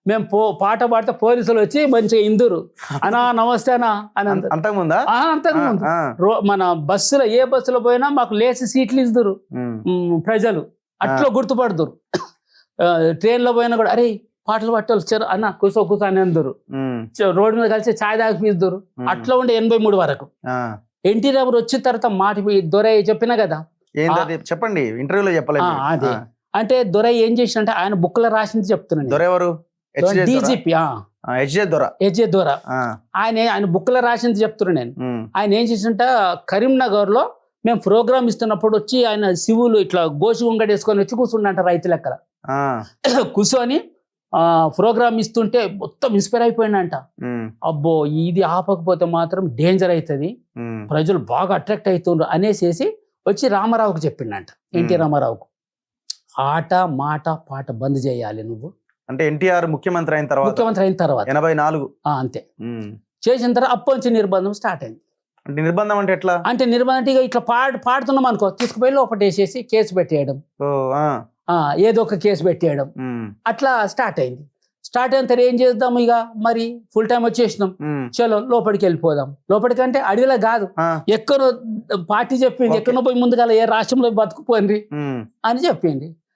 మేము పాట పాడితే పోలీసులు వచ్చి మంచిగా ఇందురు అనా నమస్తేనా అని అందరు అంతకుముందా అంతకుముందు మన బస్సులో ఏ బస్సులో పోయినా మాకు లేచి సీట్లు ఇస్తురు ప్రజలు అట్లా గుర్తుపడుతురు. ట్రైన్లో పోయినా కూడా అరే పాటలు పట్టాలి వచ్చారు అన్న కూసో అని అందరు రోడ్డు మీద కలిసి ఛాయ్ తాగిపిస్తురు. అట్లా ఉండే 83 వరకు ఎన్టీ రామారావు వచ్చిన తర్వాత మాట దొరై చెప్పినా కదా చెప్పండి ఇంటర్వ్యూలో చెప్పలేదు. అదే అంటే దొరై ఏం చేసినంటే ఆయన బుక్లో రాసింది చెప్తున్నాను. దొరెవరు? డీజీపీ హెచ్జే దొర ఆయన బుక్లో రాసింది చెప్తున్నాను నేను. ఆయన ఏం చేసింట కరీంనగర్ లో మేము ప్రోగ్రామ్ ఇస్తున్నప్పుడు వచ్చి ఆయన శివులు ఇట్లా గోసి ఉంగడి వేసుకొని వచ్చి కూర్చుండంట రైతు లెక్కల కూర్చొని ప్రోగ్రామ్ ఇస్తుంటే మొత్తం ఇన్స్పైర్ అయిపోయిందంట. అబ్బో ఇది ఆపకపోతే మాత్రం డేంజర్ అవుతుంది, ప్రజలు బాగా అట్రాక్ట్ అవుతుండ్రు అనేసి వచ్చి రామారావుకు చెప్పిండంట. ఎన్టీ రామారావుకు ఆట మాట పాట బంద్ చేయాలి నువ్వు అంటే ఎన్టీఆర్ ముఖ్యమంత్రి అయిన తర్వాత 84 అంతే చేసిన తర్వాత అప్పటి నిర్బంధం స్టార్ట్ అయింది. అంటే నిర్బంధం అంటే ఎట్లా? అంటే నిర్బంధం అంటే ఇట్లా పాడుతున్నాం అనుకో తీసుకుపోయి లోపల వేసేసి కేసు పెట్టేయడం, ఏదో ఒక కేసు పెట్టేయడం అట్లా స్టార్ట్ అయింది. స్టార్ట్ అయిన తర్వాత ఏం చేద్దాం ఇక మరి ఫుల్ టైం వచ్చేసినాం, చలో లోపలికి వెళ్ళిపోదాం. లోపలికంటే అడవిలో కాదు, ఎక్కడో పార్టీ చెప్పింది ఎక్కడో పోయి ముందుగా ఏ రాష్ట్రంలో బతుకుపోయింది అని చెప్పింది.